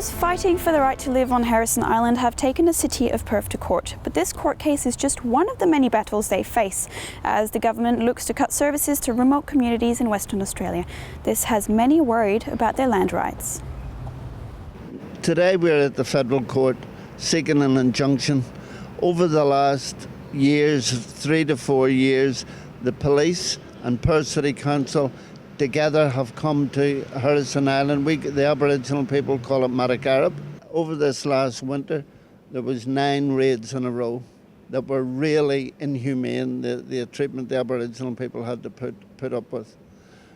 Those fighting for the right to live on Heirisson Island have taken the city of Perth to court, but this court case is just one of the many battles they face as the government looks to cut services to remote communities in Western Australia. This has many worried about their land rights. Today we're at the federal court seeking an injunction. Over the last years, 3 to 4 years, the police and Perth City Council together have come to Heirisson Island. The Aboriginal people call it Madagarab. Over this last winter, there was 9 raids in a row that were really inhumane, the treatment the Aboriginal people had to put up with.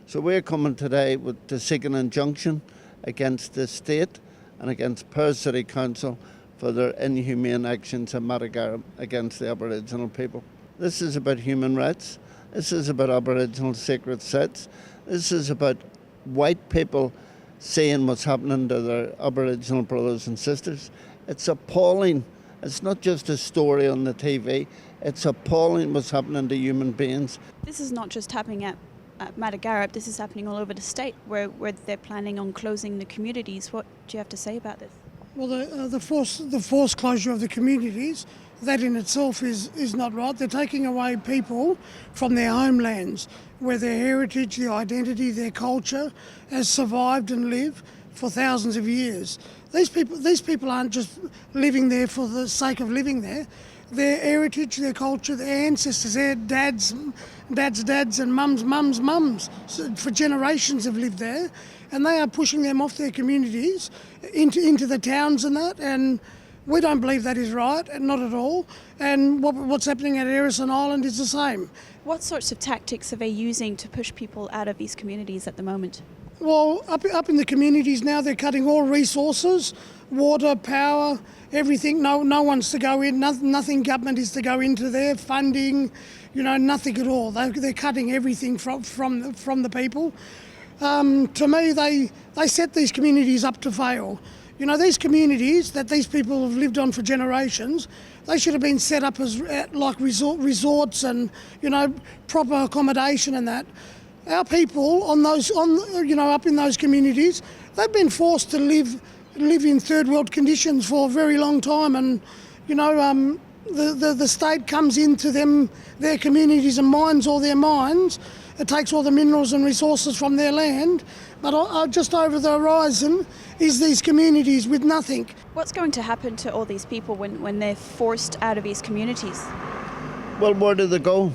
So we're coming today to seek an injunction against the state and against Perth City Council for their inhumane actions in Madagarab against the Aboriginal people. This is about human rights. This is about Aboriginal sacred sites. This is about white people seeing what's happening to their Aboriginal brothers and sisters. It's appalling. It's not just a story on the TV. It's appalling what's happening to human beings. This is not just happening at Madagarab, this is happening all over the state where they're planning on closing the communities. What do you have to say about this? Well, the forced closure of the communities, that in itself is not right. They're taking away people from their homelands, where their heritage, their identity, their culture has survived and lived for thousands of years. These people aren't just living there for the sake of living there. Their heritage, their culture, their ancestors, their dads and mums for generations have lived there, and they are pushing them off their communities into the towns and that, and we don't believe that is right, and not at all. And what's happening at Heirisson Island is the same. What sorts of tactics are they using to push people out of these communities at the moment? Well, up in the communities now, they're cutting all resources, water, power, everything. No one's to go in. Nothing government is to go into there. Funding, nothing at all. They're cutting everything from the people. To me, they set these communities up to fail. These communities that these people have lived on for generations, they should have been set up as like resorts and proper accommodation and that. Our people up in those communities, they've been forced to live in third world conditions for a very long time, and the state comes into their communities and mines all their mines. It takes all the minerals and resources from their land, but just over the horizon is these communities with nothing. What's going to happen to all these people when they're forced out of these communities? Well, where do they go?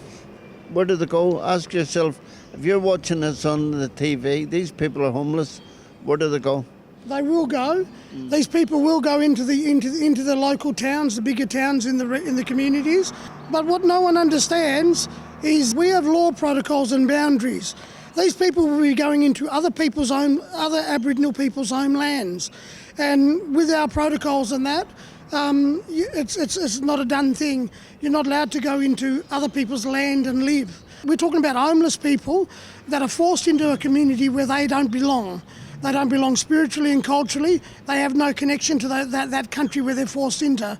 Where do they go? Ask yourself, if you're watching this on the TV, these people are homeless, where do they go? They will go. These people will go into the local towns, the bigger towns in the communities. But what no one understands is we have law protocols and boundaries. These people will be going into other Aboriginal people's homelands, and with our protocols and that, it's not a done thing. You're not allowed to go into other people's land and live. We're talking about homeless people that are forced into a community where they don't belong. They don't belong spiritually and culturally. They have no connection to that country where they're forced into.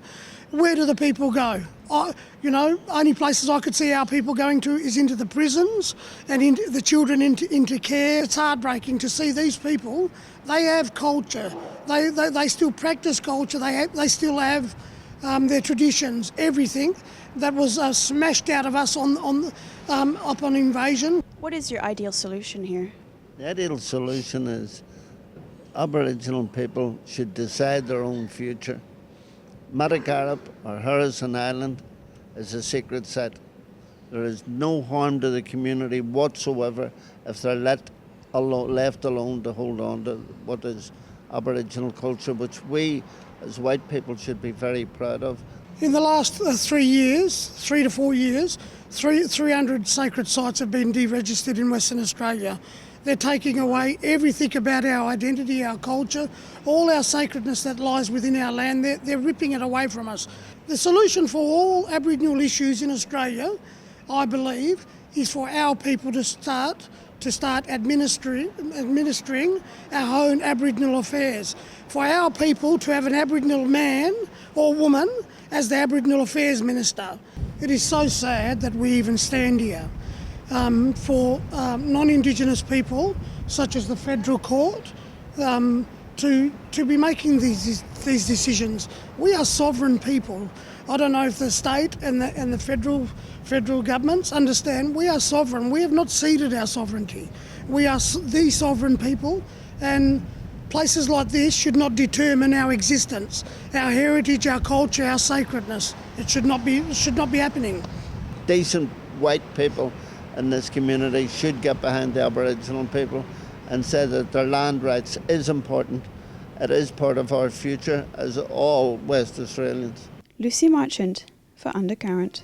Where do the people go? Only places I could see our people going to is into the prisons and into the children into care. It's heartbreaking to see these people. They have culture. They still practice culture. They still have their traditions. Everything that was smashed out of us upon invasion. What is your ideal solution here? The ideal solution is Aboriginal people should decide their own future. Madagarab or Heirisson Island is a sacred site. There is no harm to the community whatsoever if they're left alone to hold on to what is Aboriginal culture, which we as white people should be very proud of. In the last 3 to 4 years, 300 sacred sites have been deregistered in Western Australia. They're taking away everything about our identity, our culture, all our sacredness that lies within our land. They're ripping it away from us. The solution for all Aboriginal issues in Australia, I believe, is for our people to start administering our own Aboriginal affairs. For our people to have an Aboriginal man or woman as the Aboriginal Affairs Minister. It is so sad that we even stand here. For non-Indigenous people, such as the Federal Court, to be making these decisions. We are sovereign people. I don't know if the state and the federal governments understand we are sovereign. We have not ceded our sovereignty. We are the sovereign people, and places like this should not determine our existence, our heritage, our culture, our sacredness. It should not be happening. Decent white people in this community should get behind the Aboriginal people and say that their land rights is important. It is part of our future as all West Australians. Lucy Marchant for Undercurrent.